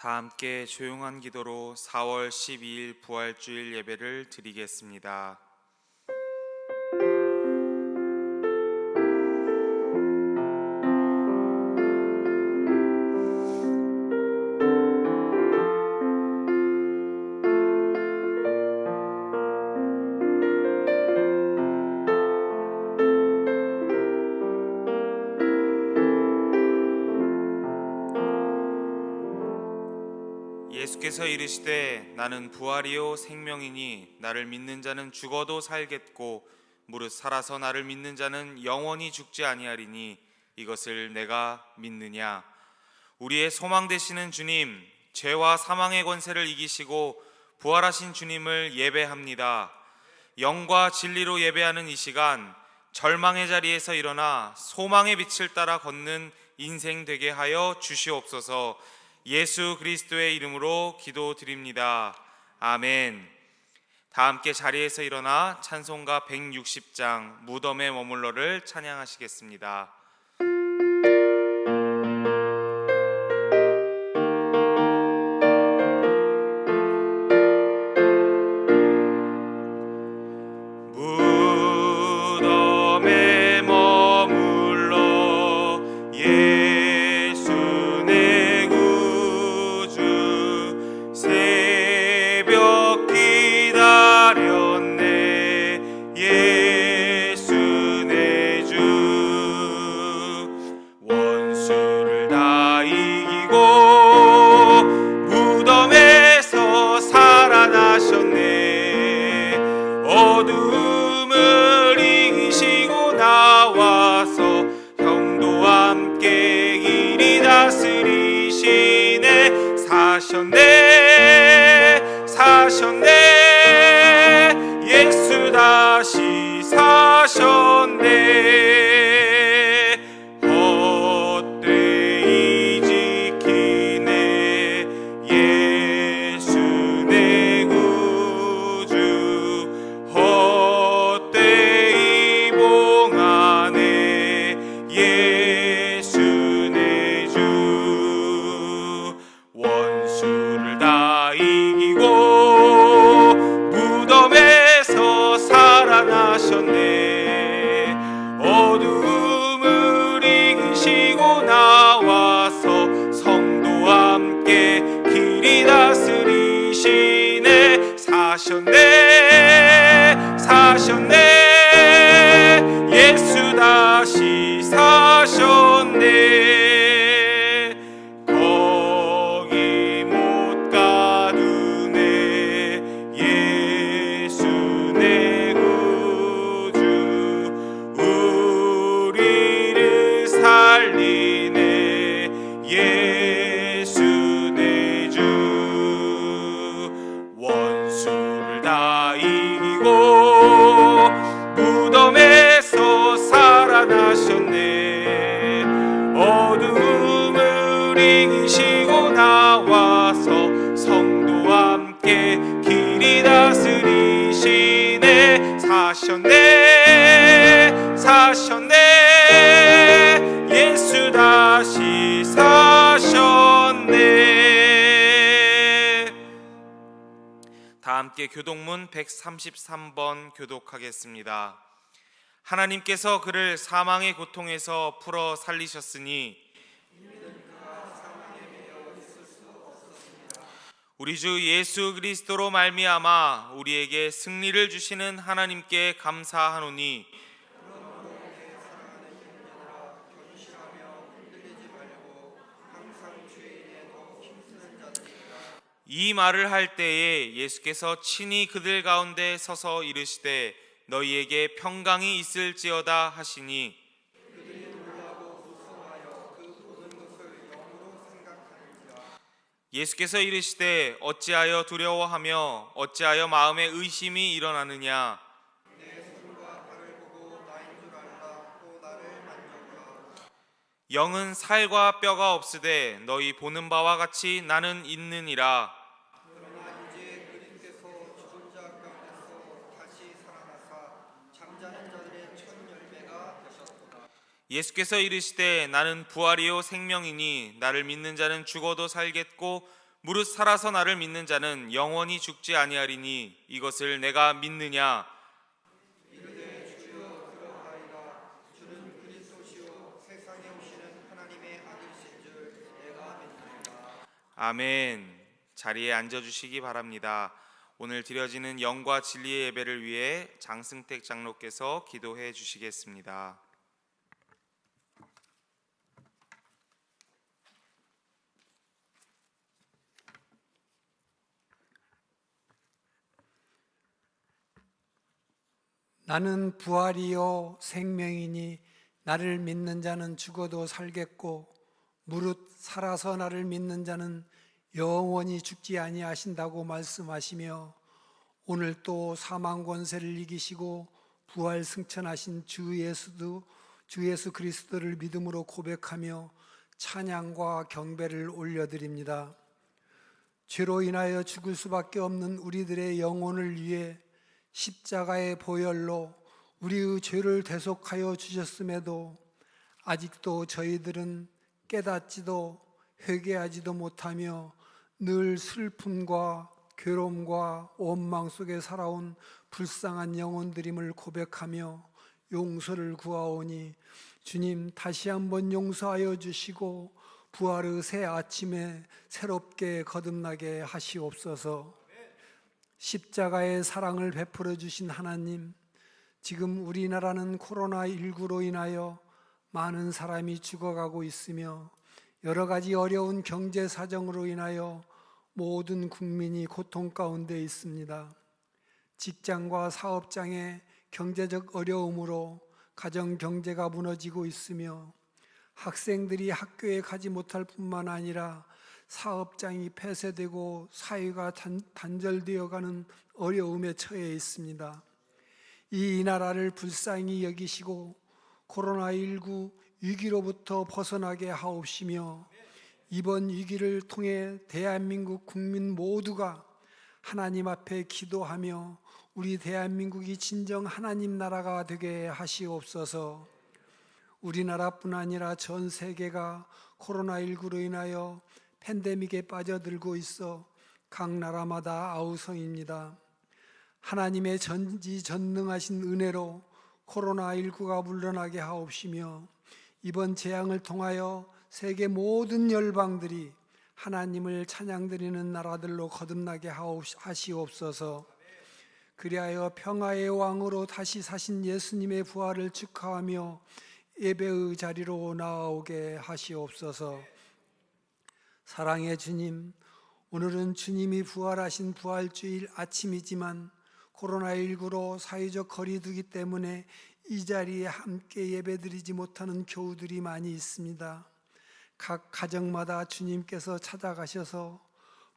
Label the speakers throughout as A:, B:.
A: 다 함께 조용한 기도로 4월 12일 부활주일 예배를 드리겠습니다. 예수께서 이르시되 나는 부활이요 생명이니 나를 믿는 자는 죽어도 살겠고 무릇 살아서 나를 믿는 자는 영원히 죽지 아니하리니 이것을 내가 믿느냐. 우리의 소망 되시는 주님, 죄와 사망의 권세를 이기시고 부활하신 주님을 예배합니다. 영과 진리로 예배하는 이 시간, 절망의 자리에서 일어나 소망의 빛을 따라 걷는 인생 되게 하여 주시옵소서. 예수 그리스도의 이름으로 기도드립니다. 아멘. 다 함께 자리에서 일어나 찬송가 160장 무덤에 머물러를 찬양하시겠습니다. 무덤에 머물러 예수 내 구주 새벽 기다렸네. 예수 내 주 원수를 다 이기고 무덤에서 살아나셨네. 어둠을 이기시고 나와서 형도와 함께 길이 다스리시네. 사셨네 사셨네. 예수 다시 사셨네. 헛되이 지키네. 예수 내 구주 헛되이 봉하네. 예수 내 주 원수를 다 이기고 무덤에서 살아나셨네. 어둠을 이기시고 나와서 성도와 함께 길이 다스리시네. 사셨네 사셨네. 예수 다시 사셨네. 거기 못 가두네. 예수 내 구주 우리를 살리네. 예수 내 주 원수를 다 이기고 무덤에서 살아나셨네. 어둠을 이기시고 나와서 성도와 함께 길이 다스리시네. 사셨네 사셨네. 예수 다시 사셨네. 다 함께 교독문 133번 교독하겠습니다. 하나님께서 그를 사망의 고통에서 풀어 살리셨으니 우리 주 예수 그리스도로 말미암아 우리에게 승리를 주시는 하나님께 감사하노니 이 말을 할 때에 예수께서 친히 그들 가운데 서서 이르시되 너희에게 평강이 있을지어다 하시니 예수께서 이르시되 어찌하여 두려워하며 어찌하여 마음에 의심이 일어나느냐. 영은 살과 뼈가 없으되 너희 보는 바와 같이 나는 있느니라. 예수께서 이르시되 나는 부활이요 생명이니 나를 믿는 자는 죽어도 살겠고 무릇 살아서 나를 믿는 자는 영원히 죽지 아니하리니 이것을 내가 믿느냐? 아멘. 자리에 앉아주시기 바랍니다. 오늘 드려지는 영과 진리의 예배를 위해 장승택 장로께서 기도해 주시겠습니다.
B: 나는 부활이요 생명이니 나를 믿는 자는 죽어도 살겠고 무릇 살아서 나를 믿는 자는 영원히 죽지 아니하신다고 말씀하시며 오늘 또 사망 권세를 이기시고 부활 승천하신 주 예수 그리스도를 믿음으로 고백하며 찬양과 경배를 올려드립니다. 죄로 인하여 죽을 수밖에 없는 우리들의 영혼을 위해 십자가의 보혈로 우리의 죄를 대속하여 주셨음에도 아직도 저희들은 깨닫지도 회개하지도 못하며 늘 슬픔과 괴로움과 원망 속에 살아온 불쌍한 영혼들임을 고백하며 용서를 구하오니 주님 다시 한번 용서하여 주시고 부활의 새 아침에 새롭게 거듭나게 하시옵소서. 십자가의 사랑을 베풀어 주신 하나님, 지금 우리나라는 코로나19로 인하여 많은 사람이 죽어가고 있으며 여러 가지 어려운 경제 사정으로 인하여 모든 국민이 고통 가운데 있습니다. 직장과 사업장의 경제적 어려움으로 가정 경제가 무너지고 있으며 학생들이 학교에 가지 못할 뿐만 아니라 사업장이 폐쇄되고 사회가 단절되어가는 어려움에 처해 있습니다. 이 나라를 불쌍히 여기시고 코로나19 위기로부터 벗어나게 하옵시며 이번 위기를 통해 대한민국 국민 모두가 하나님 앞에 기도하며 우리 대한민국이 진정 하나님 나라가 되게 하시옵소서. 우리나라뿐 아니라 전 세계가 코로나19로 인하여 팬데믹에 빠져들고 있어 각 나라마다 아우성입니다. 하나님의 전지전능하신 은혜로 코로나19가 물러나게 하옵시며 이번 재앙을 통하여 세계 모든 열방들이 하나님을 찬양드리는 나라들로 거듭나게 하시옵소서. 그리하여 평화의 왕으로 다시 사신 예수님의 부활을 축하하며 예배의 자리로 나아오게 하시옵소서. 사랑의 주님, 오늘은 주님이 부활하신 부활주일 아침이지만 코로나19로 사회적 거리두기 때문에 이 자리에 함께 예배드리지 못하는 교우들이 많이 있습니다. 각 가정마다 주님께서 찾아가셔서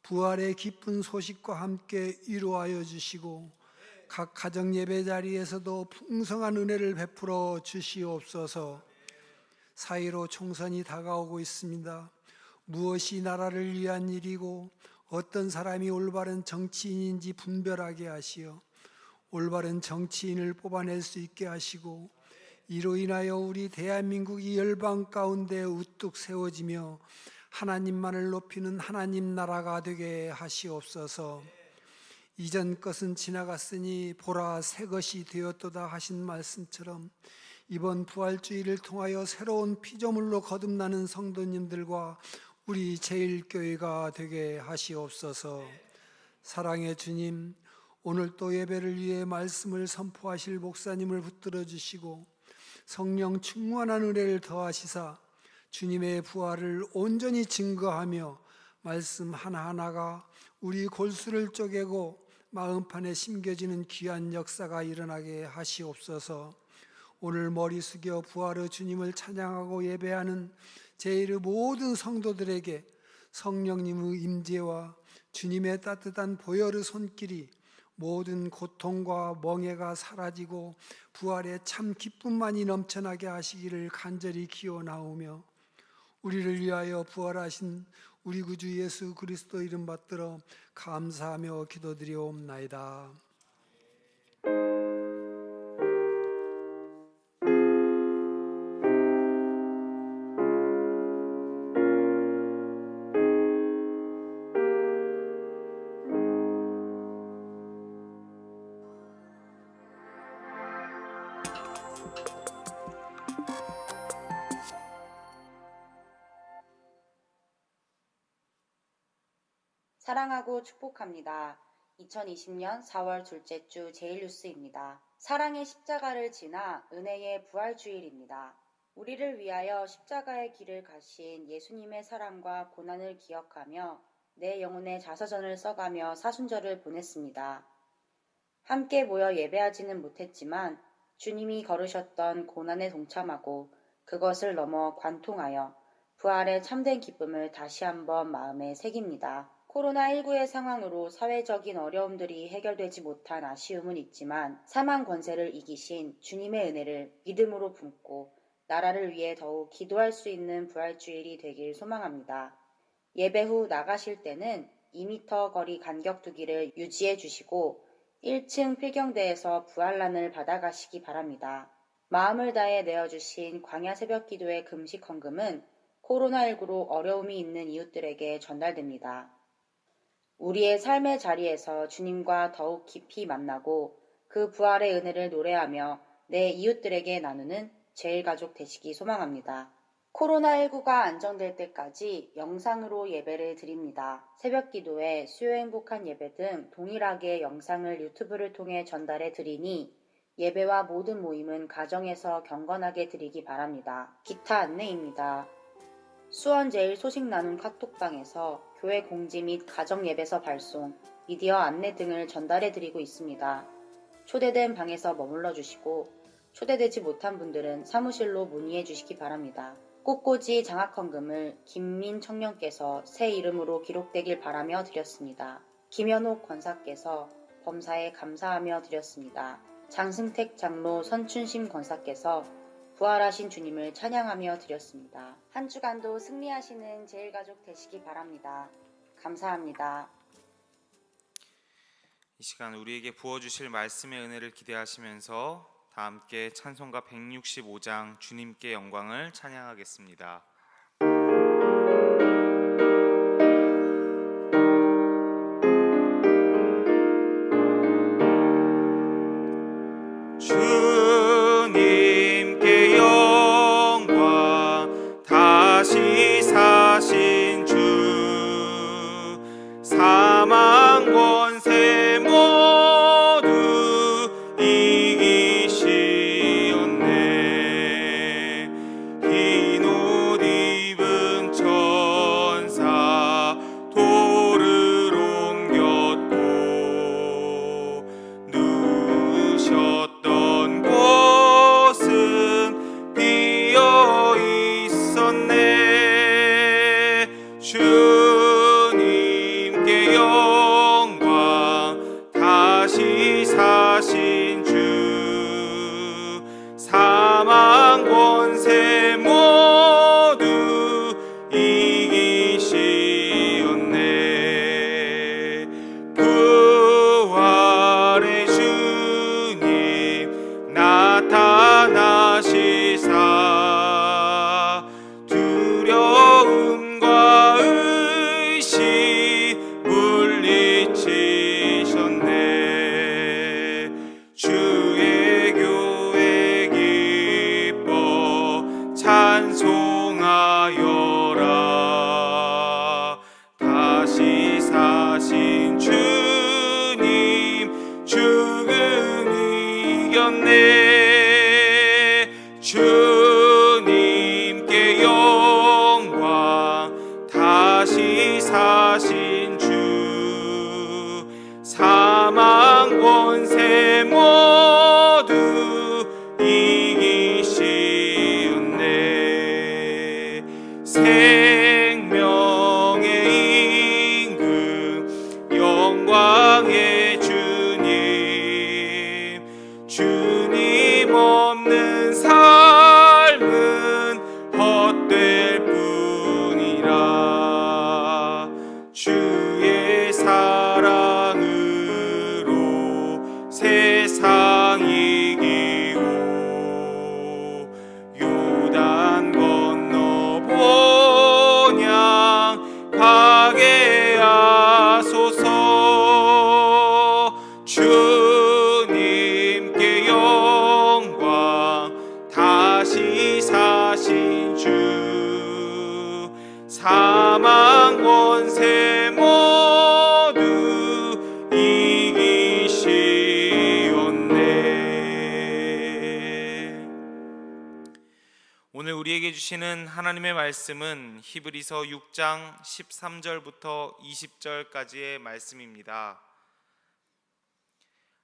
B: 부활의 기쁜 소식과 함께 위로하여 주시고 각 가정 예배 자리에서도 풍성한 은혜를 베풀어 주시옵소서. 사이로 총선이 다가오고 있습니다. 무엇이 나라를 위한 일이고 어떤 사람이 올바른 정치인인지 분별하게 하시어 올바른 정치인을 뽑아낼 수 있게 하시고 이로 인하여 우리 대한민국이 열방 가운데 우뚝 세워지며 하나님만을 높이는 하나님 나라가 되게 하시옵소서. 이전 것은 지나갔으니 보라 새 것이 되었도다 하신 말씀처럼 이번 부활주의를 통하여 새로운 피조물로 거듭나는 성도님들과 우리 제일교회가 되게 하시옵소서. 사랑의 주님, 오늘 또 예배를 위해 말씀을 선포하실 목사님을 붙들어 주시고 성령 충만한 은혜를 더하시사 주님의 부활을 온전히 증거하며 말씀 하나하나가 우리 골수를 쪼개고 마음판에 심겨지는 귀한 역사가 일어나게 하시옵소서. 오늘 머리 숙여 부활의 주님을 찬양하고 예배하는 제1의 모든 성도들에게 성령님의 임재와 주님의 따뜻한 보혈의 손길이 모든 고통과 멍해가 사라지고 부활의 참 기쁨만이 넘쳐나게 하시기를 간절히 기원하오며 우리를 위하여 부활하신 우리 구주 예수 그리스도 이름 받들어 감사하며 기도드리옵나이다.
C: 사랑하고 축복합니다. 2020년 4월 둘째 주 제일뉴스입니다. 사랑의 십자가를 지나 은혜의 부활주일입니다. 우리를 위하여 십자가의 길을 가신 예수님의 사랑과 고난을 기억하며 내 영혼의 자서전을 써가며 사순절을 보냈습니다. 함께 모여 예배하지는 못했지만 주님이 걸으셨던 고난에 동참하고 그것을 넘어 관통하여 부활의 참된 기쁨을 다시 한번 마음에 새깁니다. 코로나19의 상황으로 사회적인 어려움들이 해결되지 못한 아쉬움은 있지만 사망 권세를 이기신 주님의 은혜를 믿음으로 품고 나라를 위해 더욱 기도할 수 있는 부활주일이 되길 소망합니다. 예배 후 나가실 때는 2m 거리 간격 두기를 유지해 주시고 1층 필경대에서 부활란을 받아가시기 바랍니다. 마음을 다해 내어주신 광야 새벽 기도의 금식 헌금은 코로나19로 어려움이 있는 이웃들에게 전달됩니다. 우리의 삶의 자리에서 주님과 더욱 깊이 만나고 그 부활의 은혜를 노래하며 내 이웃들에게 나누는 제일가족 되시기 소망합니다. 코로나19가 안정될 때까지 영상으로 예배를 드립니다. 새벽 기도회, 수요 행복한 예배 등 동일하게 영상을 유튜브를 통해 전달해 드리니 예배와 모든 모임은 가정에서 경건하게 드리기 바랍니다. 기타 안내입니다. 수원제일 소식 나눔 카톡방에서 교회 공지 및 가정 예배서 발송, 미디어 안내 등을 전달해 드리고 있습니다. 초대된 방에서 머물러 주시고 초대되지 못한 분들은 사무실로 문의해 주시기 바랍니다. 꽃꽂이 장학헌금을 김민 청년께서 새 이름으로 기록되길 바라며 드렸습니다. 김현옥 권사께서 범사에 감사하며 드렸습니다. 장승택 장로 선춘심 권사께서 부활하신 주님을 찬양하며 드렸습니다. 한 주간도 승리하시는 제일가족 되시기 바랍니다. 감사합니다.
A: 이 시간 우리에게 부어주실 말씀의 은혜를 기대하시면서 다 함께 찬송가 165장 주님께 영광을 찬양하겠습니다. 주님께 영광, 다시 사신 주, 사망 권세 모두 이기시었네. 흰 옷 치사신 주 사망 권세 모두 이기시었네. 오늘 우리에게 주시는 하나님의 말씀은 히브리서 6장 13절부터 20절까지의 말씀입니다.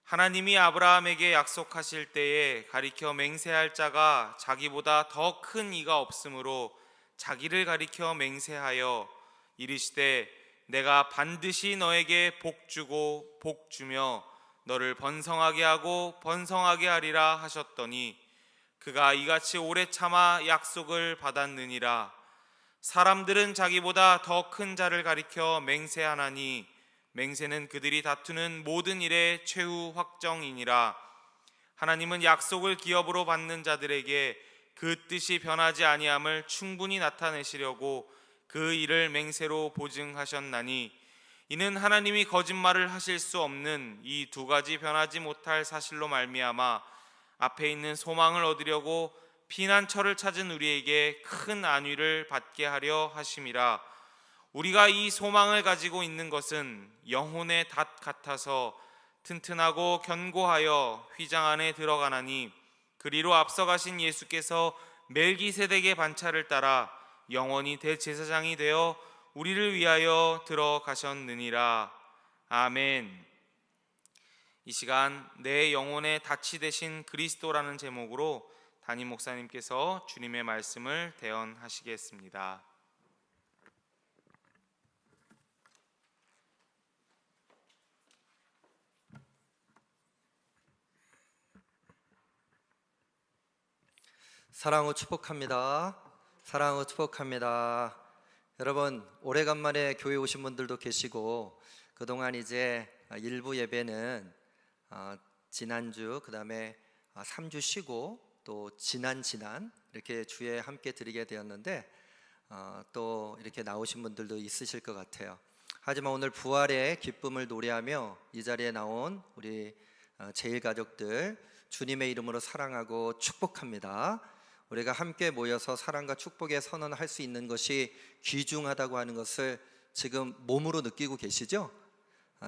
A: 하나님이 아브라함에게 약속하실 때에 가리켜 맹세할 자가 자기보다 더 큰 이가 없으므로 자기를 가리켜 맹세하여 이르시되 내가 반드시 너에게 복 주고 복 주며 너를 번성하게 하고 번성하게 하리라 하셨더니 그가 이같이 오래 참아 약속을 받았느니라. 사람들은 자기보다 더 큰 자를 가리켜 맹세하나니 맹세는 그들이 다투는 모든 일의 최후 확정이니라. 하나님은 약속을 기업으로 받는 자들에게 그 뜻이 변하지 아니함을 충분히 나타내시려고 그 일을 맹세로 보증하셨나니 이는 하나님이 거짓말을 하실 수 없는 이 두 가지 변하지 못할 사실로 말미암아 앞에 있는 소망을 얻으려고 피난처를 찾은 우리에게 큰 안위를 받게 하려 하심이라. 우리가 이 소망을 가지고 있는 것은 영혼의 닷 같아서 튼튼하고 견고하여 휘장 안에 들어가나니 그리로 앞서가신 예수께서 멜기세덱의 반차를 따라 영원히 대제사장이 되어 우리를 위하여 들어가셨느니라. 아멘. 이 시간 내 영혼의 닻이 되신 그리스도라는 제목으로 담임 목사님께서 주님의 말씀을 대언하시겠습니다.
D: 사랑으로 축복합니다. 사랑으로 축복합니다. 여러분, 오래간만에 교회 오신 분들도 계시고 그동안 이제 일부 예배는 지난주 그다음에 3주 쉬고 또 지난 이렇게 주에 함께 드리게 되었는데 또 이렇게 나오신 분들도 있으실 것 같아요. 하지만 오늘 부활의 기쁨을 노래하며 이 자리에 나온 우리 제일 가족들 주님의 이름으로 사랑하고 축복합니다. 우리가 함께 모여서 사랑과 축복의 선언을 할 수 있는 것이 귀중하다고 하는 것을 지금 몸으로 느끼고 계시죠?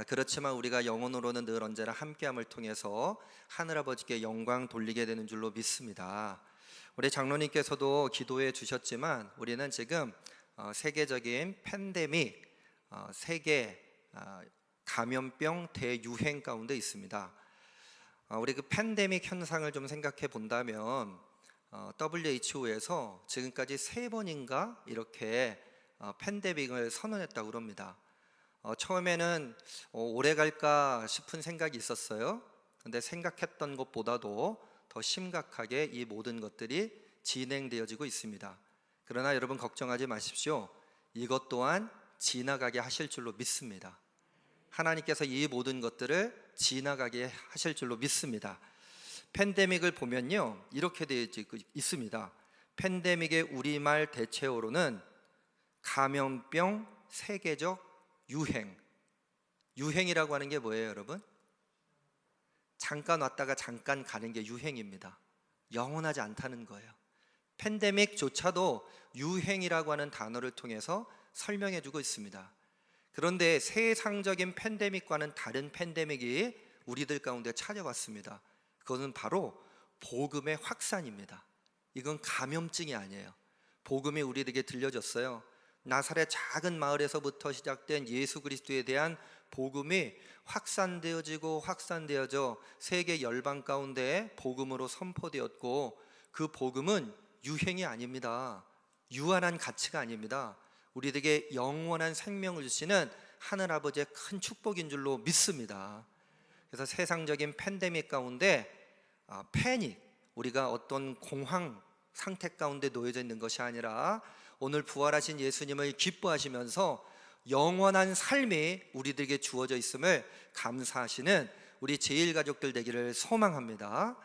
D: 그렇지만 우리가 영혼으로는 늘 언제나 함께함을 통해서 하늘아버지께 영광 돌리게 되는 줄로 믿습니다. 우리 장로님께서도 기도해 주셨지만 우리는 지금 세계적인 팬데믹, 세계 감염병 대유행 가운데 있습니다. 우리 그 팬데믹 현상을 좀 생각해 본다면 WHO에서 지금까지 3번인가 이렇게 팬데믹을 선언했다고 합니다. 처음에는 오래 갈까 싶은 생각이 있었어요. 근데 생각했던 것보다도 더 심각하게 이 모든 것들이 진행되어지고 있습니다. 그러나 여러분 걱정하지 마십시오. 이것 또한 지나가게 하실 줄로 믿습니다. 하나님께서 이 모든 것들을 지나가게 하실 줄로 믿습니다. 팬데믹을 보면요 이렇게 되어 있습니다. 팬데믹의 우리말 대체어로는 감염병 세계적 유행. 유행이라고 하는 게 뭐예요, 여러분? 잠깐 왔다가 잠깐 가는 게 유행입니다. 영원하지 않다는 거예요. 팬데믹조차도 유행이라고 하는 단어를 통해서 설명해 주고 있습니다. 그런데 세상적인 팬데믹과는 다른 팬데믹이 우리들 가운데 찾아왔습니다. 그것은 바로 복음의 확산입니다. 이건 감염증이 아니에요. 복음이 우리에게 들려졌어요. 나사렛 작은 마을에서부터 시작된 예수 그리스도에 대한 복음이 확산되어져 세계 열방 가운데 복음으로 선포되었고 그 복음은 유행이 아닙니다. 유한한 가치가 아닙니다. 우리에게 영원한 생명을 주시는 하늘아버지의 큰 축복인 줄로 믿습니다. 그래서 세상적인 팬데믹 가운데 패닉, 우리가 어떤 공황 상태 가운데 놓여져 있는 것이 아니라 오늘 부활하신 예수님을 기뻐하시면서 영원한 삶이 우리들에게 주어져 있음을 감사하시는 우리 제일가족들 되기를 소망합니다.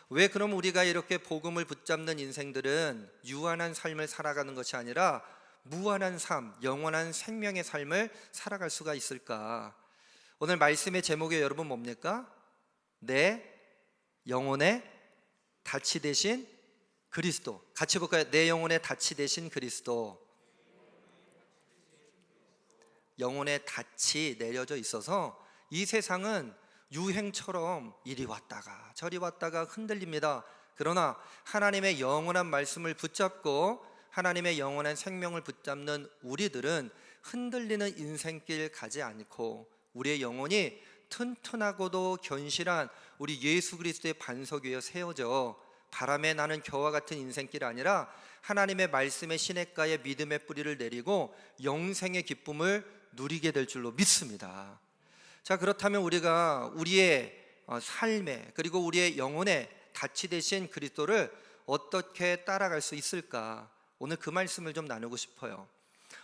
D: 왜 그럼 우리가 이렇게 복음을 붙잡는 인생들은 유한한 삶을 살아가는 것이 아니라 무한한 삶, 영원한 생명의 삶을 살아갈 수가 있을까? 오늘 말씀의 제목이 여러분 뭡니까? 내 영혼의 닻이 되신 그리스도. 같이 볼까요? 내 영혼의 닻이 되신 그리스도. 영혼의 닻이 내려져 있어서 이 세상은 유행처럼 이리 왔다가 저리 왔다가 흔들립니다. 그러나 하나님의 영원한 말씀을 붙잡고 하나님의 영원한 생명을 붙잡는 우리들은 흔들리는 인생길 가지 않고 우리의 영혼이 튼튼하고도 견실한 우리 예수 그리스도의 반석 위에 세워져 바람에 나는 겨와 같은 인생길 아니라 하나님의 말씀의 시냇가에 믿음의 뿌리를 내리고 영생의 기쁨을 누리게 될 줄로 믿습니다. 자, 그렇다면 우리가 우리의 삶에 그리고 우리의 영혼에 닻이 되신 그리스도를 어떻게 따라갈 수 있을까? 오늘 그 말씀을 좀 나누고 싶어요.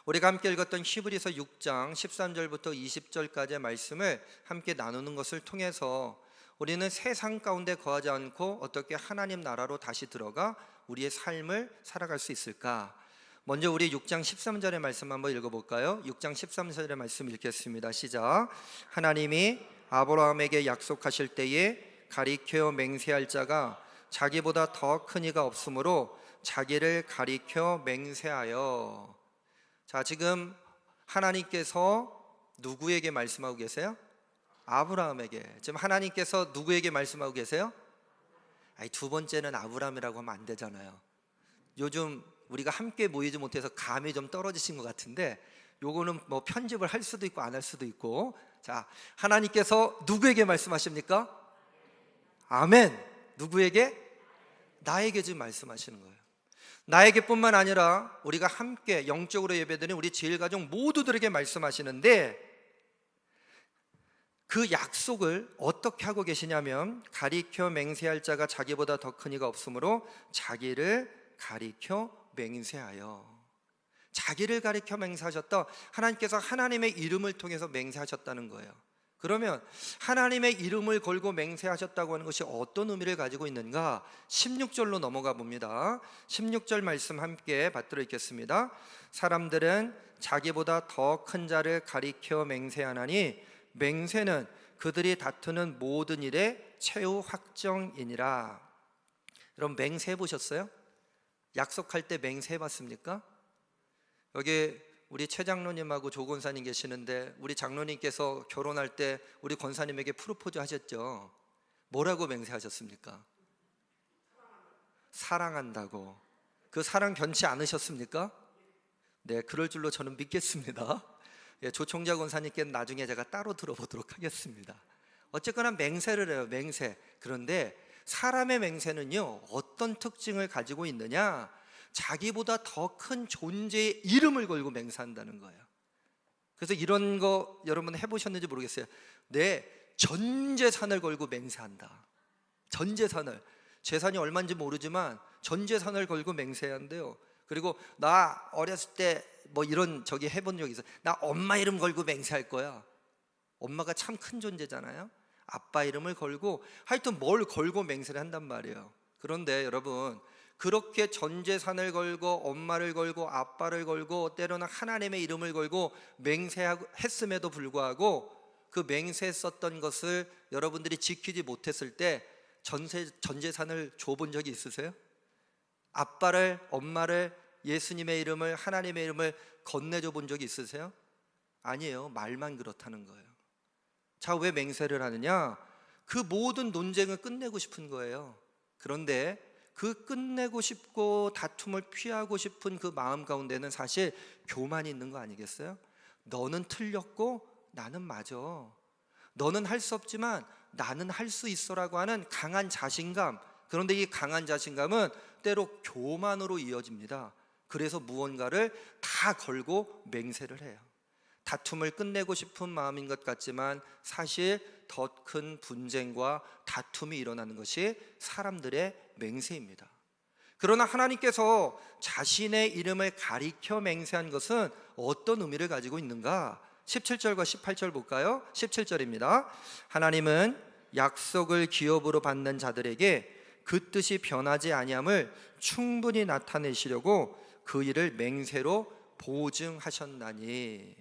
D: 우리가 함께 읽었던 히브리서 6장 13절부터 20절까지의 말씀을 함께 나누는 것을 통해서 우리는 세상 가운데 거하지 않고 어떻게 하나님 나라로 다시 들어가 우리의 삶을 살아갈 수 있을까? 먼저 우리 6장 13절의 말씀 한번 읽어볼까요? 6장 13절의 말씀 읽겠습니다. 시작. 하나님이 아브라함에게 약속하실 때에 가리켜 맹세할 자가 자기보다 더 큰 이가 없으므로 자기를 가리켜 맹세하여. 자, 지금 하나님께서 누구에게 말씀하고 계세요? 아브라함에게. 지금 하나님께서 누구에게 말씀하고 계세요? 아니, 두 번째는 아브라함이라고 하면 안 되잖아요. 요즘 우리가 함께 모이지 못해서 감이 좀 떨어지신 것 같은데 요거는 뭐 편집을 할 수도 있고 안 할 수도 있고. 자, 하나님께서 누구에게 말씀하십니까? 아멘. 누구에게? 나에게 지금 말씀하시는 거예요. 나에게뿐만 아니라 우리가 함께 영적으로 예배드리는 우리 제일가족 모두들에게 말씀하시는데 그 약속을 어떻게 하고 계시냐면 가리켜 맹세할 자가 자기보다 더 큰 이가 없으므로 자기를 가리켜 맹세하여. 자기를 가리켜 맹세하셨다. 하나님께서 하나님의 이름을 통해서 맹세하셨다는 거예요. 그러면 하나님의 이름을 걸고 맹세하셨다고 하는 것이 어떤 의미를 가지고 있는가? 16절로 넘어가 봅니다. 16절 말씀 함께 받들어 읽겠습니다. 사람들은 자기보다 더 큰 자를 가리켜 맹세하나니 맹세는 그들이 다투는 모든 일의 최후 확정이니라. 여러분, 맹세해 보셨어요? 약속할 때 맹세해 봤습니까? 여기 우리 최 장로님하고 조 권사님 계시는데 우리 장로님께서 결혼할 때 우리 권사님에게 프로포즈 하셨죠? 뭐라고 맹세하셨습니까? 사랑한다고. 그 사랑 변치 않으셨습니까? 네, 그럴 줄로 저는 믿겠습니다. 예, 조 총자 권사님께는 나중에 제가 따로 들어보도록 하겠습니다. 어쨌거나 맹세를 해요, 맹세. 그런데 사람의 맹세는요, 어떤 특징을 가지고 있느냐? 자기보다 더 큰 존재의 이름을 걸고 맹세한다는 거예요. 그래서 이런 거 여러분 해보셨는지 모르겠어요. 내 전 재산을 걸고 맹세한다. 전 재산을. 재산이 얼마인지 모르지만 전 재산을 걸고 맹세한대요. 그리고 나 어렸을 때 뭐 이런 저기 해본 적이 있어요. 나 엄마 이름 걸고 맹세할 거야. 엄마가 참 큰 존재잖아요. 아빠 이름을 걸고 하여튼 뭘 걸고 맹세를 한단 말이에요. 그런데 여러분, 그렇게 전 재산을 걸고 엄마를 걸고 아빠를 걸고 때로는 하나님의 이름을 걸고 맹세했음에도 불구하고 그 맹세했었던 것을 여러분들이 지키지 못했을 때 전 재산을 줘본 적이 있으세요? 아빠를, 엄마를, 예수님의 이름을, 하나님의 이름을 건네줘 본 적이 있으세요? 아니에요. 말만 그렇다는 거예요. 자, 왜 맹세를 하느냐? 그 모든 논쟁을 끝내고 싶은 거예요. 그런데 그 끝내고 싶고 다툼을 피하고 싶은 그 마음 가운데는 사실 교만이 있는 거 아니겠어요? 너는 틀렸고 나는 맞아. 너는 할 수 없지만 나는 할 수 있어라고 하는 강한 자신감. 그런데 이 강한 자신감은 때로 교만으로 이어집니다. 그래서 무언가를 다 걸고 맹세를 해요. 다툼을 끝내고 싶은 마음인 것 같지만 사실 더 큰 분쟁과 다툼이 일어나는 것이 사람들의 맹세입니다. 그러나 하나님께서 자신의 이름을 가리켜 맹세한 것은 어떤 의미를 가지고 있는가? 17절과 18절 볼까요? 17절입니다. 하나님은 약속을 기업으로 받는 자들에게 그 뜻이 변하지 아니함을 충분히 나타내시려고 그 일을 맹세로 보증하셨나니.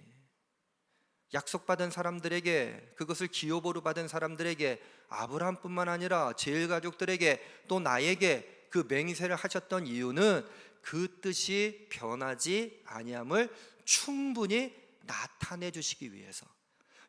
D: 약속받은 사람들에게, 그것을 기업으로 받은 사람들에게, 아브라함뿐만 아니라 제일 가족들에게, 또 나에게 그 그 맹세를 하셨던 이유는 그 뜻이 변하지 아니함을 충분히 나타내 주시기 위해서.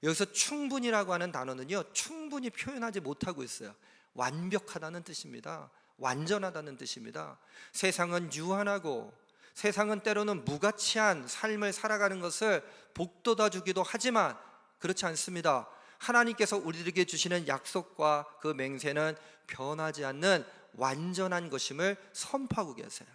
D: 여기서 충분이라고 하는 단어는요, 충분히 표현하지 못하고 있어요. 완벽하다는 뜻입니다. 완전하다는 뜻입니다. 세상은 유한하고 세상은 때로는 무가치한 삶을 살아가는 것을 복돋아 주기도 하지만 그렇지 않습니다. 하나님께서 우리에게 주시는 약속과 그 맹세는 변하지 않는 완전한 것임을 선포하고 계세요.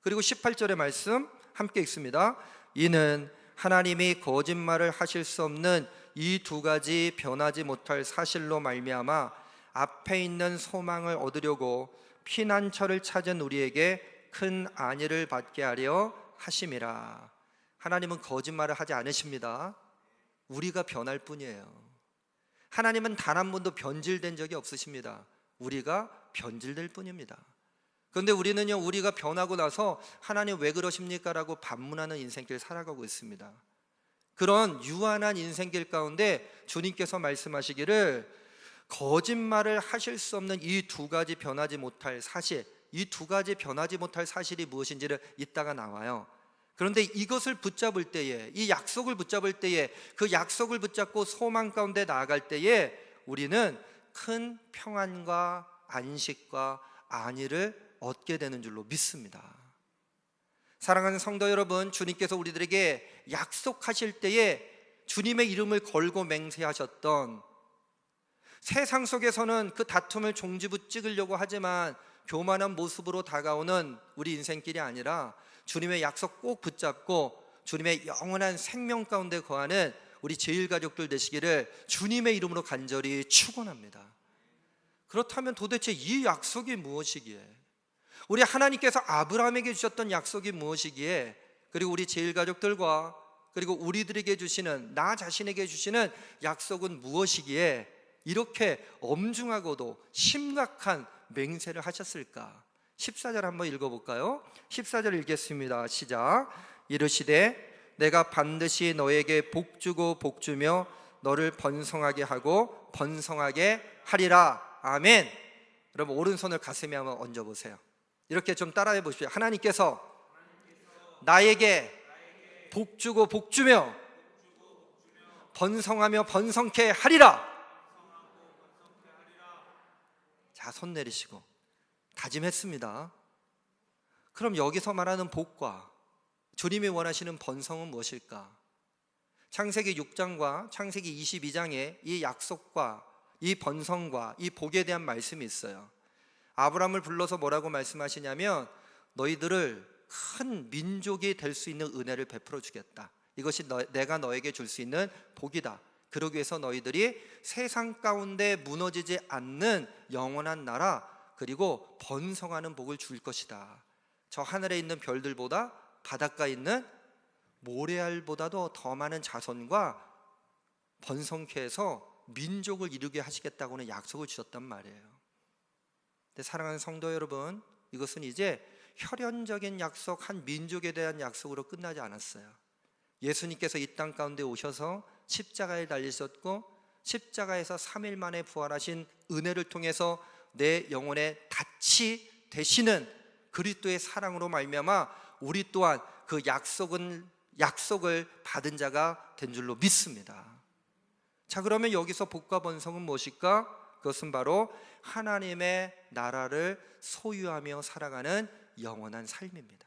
D: 그리고 18절의 말씀 함께 읽습니다. 이는 하나님이 거짓말을 하실 수 없는 이 두 가지 변하지 못할 사실로 말미암아 앞에 있는 소망을 얻으려고 피난처를 찾은 우리에게 큰 안위를 받게 하려 하심이라. 하나님은 거짓말을 하지 않으십니다. 우리가 변할 뿐이에요. 하나님은 단 한 번도 변질된 적이 없으십니다. 우리가 변질될 뿐입니다. 그런데 우리는요, 우리가 변하고 나서 하나님 왜 그러십니까? 라고 반문하는 인생길 살아가고 있습니다. 그런 유한한 인생길 가운데 주님께서 말씀하시기를 거짓말을 하실 수 없는 이 두 가지 변하지 못할 사실, 이 두 가지 변하지 못할 사실이 무엇인지를 이따가 나와요. 그런데 이것을 붙잡을 때에, 이 약속을 붙잡을 때에, 그 약속을 붙잡고 소망 가운데 나아갈 때에 우리는 큰 평안과 안식과 안위를 얻게 되는 줄로 믿습니다. 사랑하는 성도 여러분, 주님께서 우리들에게 약속하실 때에 주님의 이름을 걸고 맹세하셨던, 세상 속에서는 그 다툼을 종지부찍으려고 하지만 교만한 모습으로 다가오는 우리 인생길이 아니라 주님의 약속 꼭 붙잡고 주님의 영원한 생명 가운데 거하는 우리 제일가족들 되시기를 주님의 이름으로 간절히 축원합니다. 그렇다면 도대체 이 약속이 무엇이기에, 우리 하나님께서 아브라함에게 주셨던 약속이 무엇이기에, 그리고 우리 제일가족들과 그리고 우리들에게 주시는, 나 자신에게 주시는 약속은 무엇이기에 이렇게 엄중하고도 심각한 맹세를 하셨을까? 14절 한번 읽어볼까요? 14절 읽겠습니다. 시작. 이르시되 내가 반드시 너에게 복주고 복주며 너를 번성하게 하고 번성하게 하리라. 아멘. 여러분 오른손을 가슴에 한번 얹어보세요. 이렇게 좀 따라해 보십시오. 하나님께서 나에게 복주고 복주며 번성하며 번성케 하리라. 자, 손 내리시고 다짐했습니다. 그럼 여기서 말하는 복과 주님이 원하시는 번성은 무엇일까? 창세기 6장과 창세기 22장에 이 약속과 이 번성과 이 복에 대한 말씀이 있어요. 아브라함을 불러서 뭐라고 말씀하시냐면 너희들을 큰 민족이 될 수 있는 은혜를 베풀어 주겠다. 이것이 내가 너에게 줄 수 있는 복이다. 그러기 위해서 너희들이 세상 가운데 무너지지 않는 영원한 나라, 그리고 번성하는 복을 줄 것이다. 저 하늘에 있는 별들보다 바닷가에 있는 모래알보다도 더 많은 자손과 번성케 해서 민족을 이루게 하시겠다고는 약속을 주셨단 말이에요. 근데 사랑하는 성도 여러분, 이것은 이제 혈연적인 약속, 한 민족에 대한 약속으로 끝나지 않았어요. 예수님께서 이 땅 가운데 오셔서 십자가에 달리셨고 십자가에서 3일 만에 부활하신 은혜를 통해서 내 영혼의 닻이 되시는 그리스도의 사랑으로 말미암아 우리 또한 그 약속을 받은 자가 된 줄로 믿습니다. 자, 그러면 여기서 복과 번성은 무엇일까? 그것은 바로 하나님의 나라를 소유하며 살아가는 영원한 삶입니다.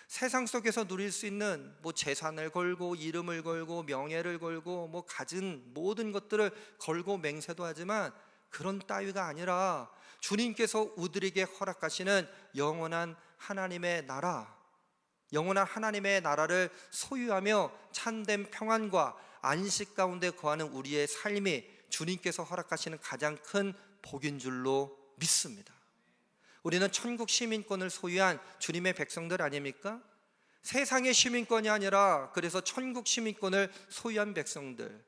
D: 세상 속에서 누릴 수 있는 재산을 걸고 이름을 걸고 명예를 걸고 가진 모든 것들을 걸고 맹세도 하지만 그런 따위가 아니라 주님께서 우리에게 허락하시는 영원한 하나님의 나라, 영원한 하나님의 나라를 소유하며 참된 평안과 안식 가운데 거하는 우리의 삶이 주님께서 허락하시는 가장 큰 복인 줄로 믿습니다. 우리는 천국 시민권을 소유한 주님의 백성들 아닙니까? 세상의 시민권이 아니라 그래서 천국 시민권을 소유한 백성들,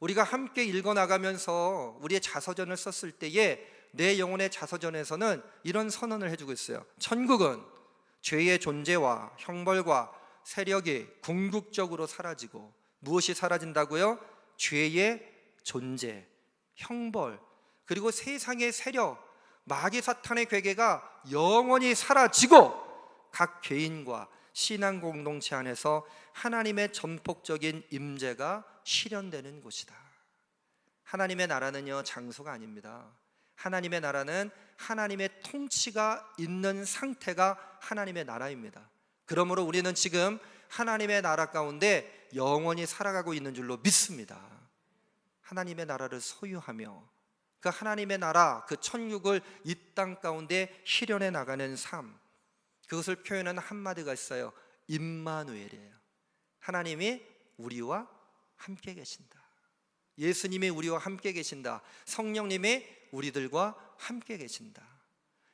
D: 우리가 함께 읽어나가면서 우리의 자서전을 썼을 때에 내 영혼의 자서전에서는 이런 선언을 해주고 있어요. 천국은 죄의 존재와 형벌과 세력이 궁극적으로 사라지고, 무엇이 사라진다고요? 죄의 존재, 형벌, 그리고 세상의 세력, 마귀 사탄의 괴계가 영원히 사라지고 각 개인과 신앙 공동체 안에서 하나님의 전폭적인 임재가 실현되는 곳이다. 하나님의 나라는요, 장소가 아닙니다. 하나님의 나라는 하나님의 통치가 있는 상태가 하나님의 나라입니다. 그러므로 우리는 지금 하나님의 나라 가운데 영원히 살아가고 있는 줄로 믿습니다. 하나님의 나라를 소유하며 그 하나님의 나라, 그 천국을 이 땅 가운데 실현해 나가는 삶, 그것을 표현하는 한마디가 있어요. 임마누엘이에요. 하나님이 우리와 함께 계신다. 예수님이 우리와 함께 계신다. 성령님이 우리들과 함께 계신다.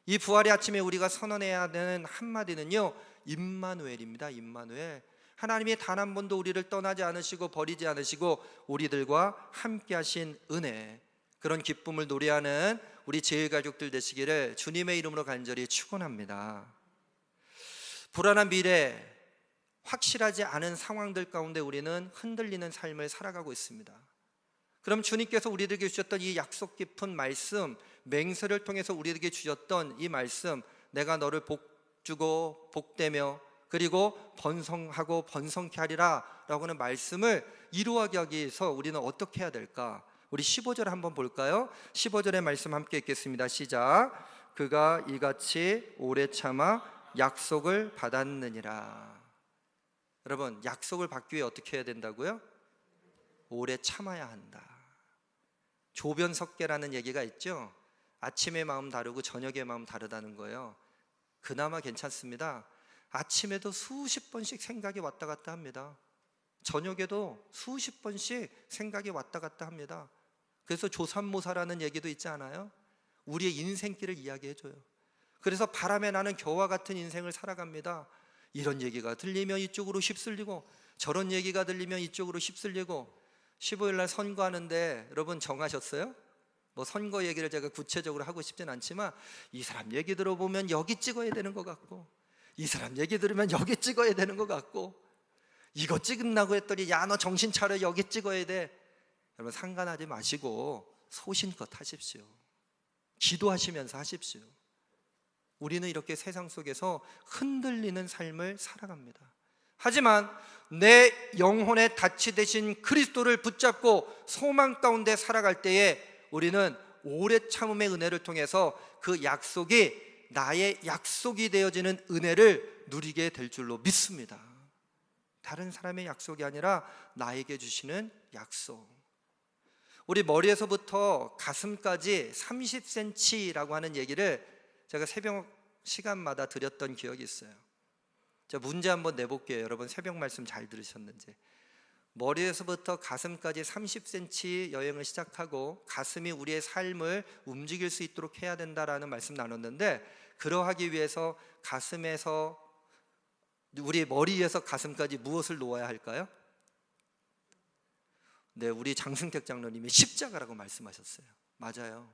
D: 이 부활의 아침에 우리가 선언해야 되는 한마디는요, 임마누엘입니다. 임마누엘. 하나님이 단 한 번도 우리를 떠나지 않으시고 버리지 않으시고 우리들과 함께 하신 은혜, 그런 기쁨을 노래하는 우리 제일가족들 되시기를 주님의 이름으로 간절히 축원합니다. 불안한 미래, 확실하지 않은 상황들 가운데 우리는 흔들리는 삶을 살아가고 있습니다. 그럼 주님께서 우리들에게 주셨던 이 약속 깊은 말씀, 맹세를 통해서 우리에게 주셨던 이 말씀, 내가 너를 복주고 복되며 그리고 번성하고 번성케 하리라 라고 하는 말씀을 이루어가기 하기 위해서 우리는 어떻게 해야 될까? 우리 15절 한번 볼까요? 15절의 말씀 함께 읽겠습니다. 시작. 그가 이같이 오래 참아 약속을 받았느니라. 여러분, 약속을 받기 위해 어떻게 해야 된다고요? 오래 참아야 한다. 조변석계라는 얘기가 있죠. 아침의 마음 다르고 저녁의 마음 다르다는 거예요. 그나마 괜찮습니다. 아침에도 수십 번씩 생각이 왔다 갔다 합니다. 저녁에도 수십 번씩 생각이 왔다 갔다 합니다. 그래서 조삼모사라는 얘기도 있지 않아요? 우리의 인생길을 이야기해줘요. 그래서 바람에 나는 겨와 같은 인생을 살아갑니다. 이런 얘기가 들리면 이쪽으로 휩쓸리고 저런 얘기가 들리면 이쪽으로 휩쓸리고 15일 날 선거하는데 여러분 정하셨어요? 뭐 선거 얘기를 제가 구체적으로 하고 싶진 않지만 이 사람 얘기 들어보면 여기 찍어야 되는 것 같고 이 사람 얘기 들으면 여기 찍어야 되는 것 같고 이거 찍는다고 했더니 야 너 정신 차려 여기 찍어야 돼. 여러분 상관하지 마시고 소신껏 하십시오. 기도하시면서 하십시오. 우리는 이렇게 세상 속에서 흔들리는 삶을 살아갑니다. 하지만 내 영혼의 닻이 되신 그리스도를 붙잡고 소망 가운데 살아갈 때에 우리는 오래 참음의 은혜를 통해서 그 약속이 나의 약속이 되어지는 은혜를 누리게 될 줄로 믿습니다. 다른 사람의 약속이 아니라 나에게 주시는 약속. 우리 머리에서부터 가슴까지 30cm라고 하는 얘기를 제가 새벽 시간마다 드렸던 기억이 있어요. 제가 문제 한번 내볼게요. 여러분 새벽 말씀 잘 들으셨는지. 머리에서부터 가슴까지 30cm 여행을 시작하고 가슴이 우리의 삶을 움직일 수 있도록 해야 된다라는 말씀 나눴는데, 그러하기 위해서 가슴에서 우리 머리에서 가슴까지 무엇을 놓아야 할까요? 네, 우리 장승택 장로님이 십자가라고 말씀하셨어요. 맞아요.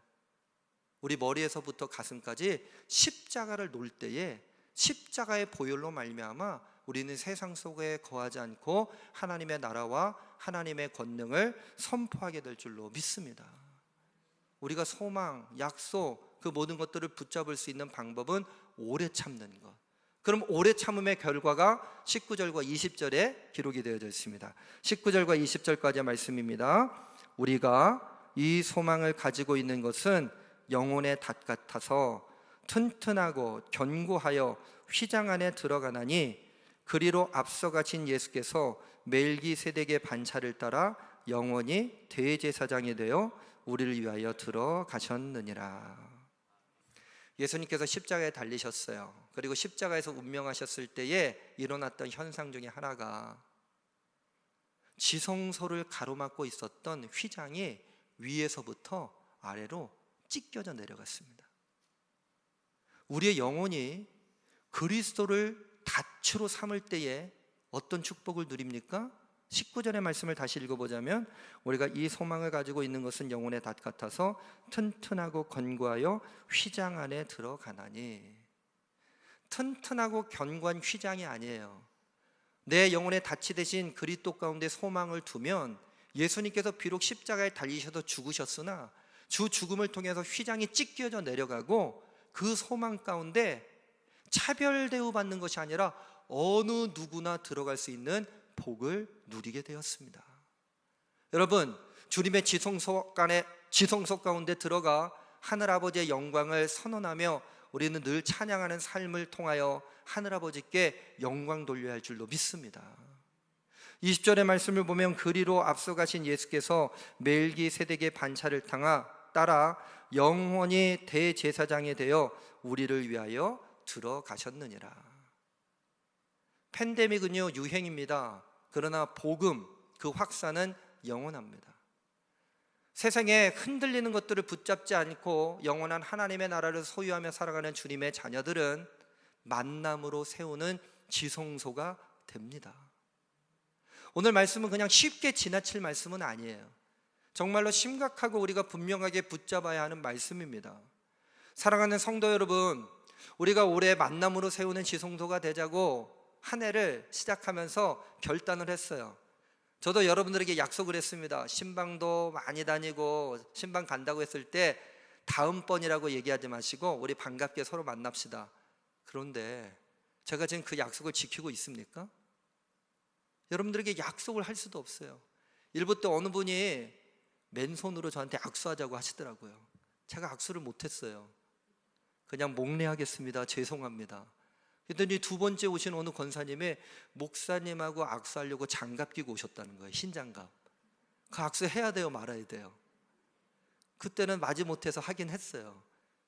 D: 우리 머리에서부터 가슴까지 십자가를 놓을 때에 십자가의 보혈로 말미암아 우리는 세상 속에 거하지 않고 하나님의 나라와 하나님의 권능을 선포하게 될 줄로 믿습니다. 우리가 소망, 약속, 그 모든 것들을 붙잡을 수 있는 방법은 오래 참는 것. 그럼 오래 참음의 결과가 19절과 20절에 기록이 되어져 있습니다. 19절과 20절까지의 말씀입니다. 우리가 이 소망을 가지고 있는 것은 영혼의 닷 같아서 튼튼하고 견고하여 휘장 안에 들어가나니 그리로 앞서 가신 예수께서 멜기세덱의 반차를 따라 영원히 대제사장이 되어 우리를 위하여 들어가셨느니라. 예수님께서 십자가에 달리셨어요. 그리고 십자가에서 운명하셨을 때에 일어났던 현상 중에 하나가 지성소를 가로막고 있었던 휘장이 위에서부터 아래로 찢겨져 내려갔습니다. 우리의 영혼이 그리스도를 닻으로 삼을 때에 어떤 축복을 누립니까? 19절의 말씀을 다시 읽어보자면 우리가 이 소망을 가지고 있는 것은 영혼의 닷 같아서 튼튼하고 견고하여 휘장 안에 들어가나니. 튼튼하고 견고한 휘장이 아니에요. 내 영혼의 닻이 되신 그리스도 가운데 소망을 두면 예수님께서 비록 십자가에 달리셔서 죽으셨으나 주 죽음을 통해서 휘장이 찢겨져 내려가고 그 소망 가운데 차별 대우받는 것이 아니라 어느 누구나 들어갈 수 있는 복을 누리게 되었습니다. 여러분, 주님의 지성소 가운데 들어가 하늘아버지의 영광을 선언하며 우리는 늘 찬양하는 삶을 통하여 하늘아버지께 영광 돌려야 할 줄로 믿습니다. 20절의 말씀을 보면 그리로 앞서가신 예수께서 멜기세덱의 반차를 따라 영원히 대제사장이 되어 우리를 위하여 들어가셨느니라. 팬데믹은요 유행입니다. 그러나 복음, 그 확산은 영원합니다. 세상에 흔들리는 것들을 붙잡지 않고 영원한 하나님의 나라를 소유하며 살아가는 주님의 자녀들은 만남으로 세우는 지성소가 됩니다. 오늘 말씀은 그냥 쉽게 지나칠 말씀은 아니에요. 정말로 심각하고 우리가 분명하게 붙잡아야 하는 말씀입니다. 사랑하는 성도 여러분, 우리가 올해 만남으로 세우는 지성소가 되자고 한 해를 시작하면서 결단을 했어요. 저도 여러분들에게 약속을 했습니다. 신방도 많이 다니고 신방 간다고 했을 때 다음번이라고 얘기하지 마시고 우리 반갑게 서로 만납시다. 그런데 제가 지금 그 약속을 지키고 있습니까? 여러분들에게 약속을 할 수도 없어요. 일부 때 어느 분이 맨손으로 저한테 악수하자고 하시더라고요. 제가 악수를 못했어요. 그냥 목례하겠습니다. 죄송합니다. 그랬더니 두 번째 오신 어느 권사님이 목사님하고 악수하려고 장갑 끼고 오셨다는 거예요. 흰장갑. 그 악수 해야 돼요, 말아야 돼요? 그때는 마지못해서 하긴 했어요.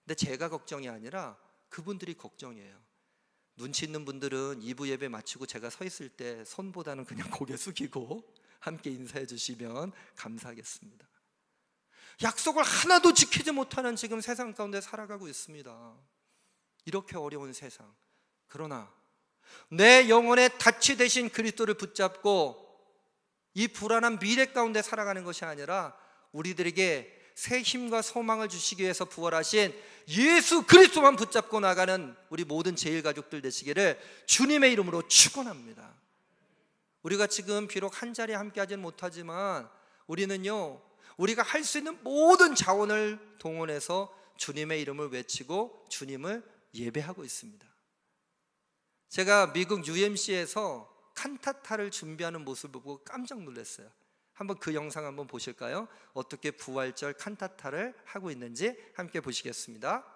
D: 근데 제가 걱정이 아니라 그분들이 걱정이에요. 눈치 있는 분들은 2부 예배 마치고 제가 서 있을 때 손보다는 그냥 고개 숙이고 함께 인사해 주시면 감사하겠습니다. 약속을 하나도 지키지 못하는 지금 세상 가운데 살아가고 있습니다. 이렇게 어려운 세상. 그러나 내 영혼의 닻이 되신 그리스도를 붙잡고 이 불안한 미래 가운데 살아가는 것이 아니라 우리들에게 새 힘과 소망을 주시기 위해서 부활하신 예수 그리스도만 붙잡고 나가는 우리 모든 제일가족들 되시기를 주님의 이름으로 축원합니다. 우리가 지금 비록 한 자리에 함께 하지는 못하지만 우리는요, 우리가 할 수 있는 모든 자원을 동원해서 주님의 이름을 외치고 주님을 예배하고 있습니다. 제가 미국 UMC에서 칸타타를 준비하는 모습을 보고 깜짝 놀랐어요. 한번 그 영상 한번 보실까요? 어떻게 부활절 칸타타를 하고 있는지 함께 보시겠습니다.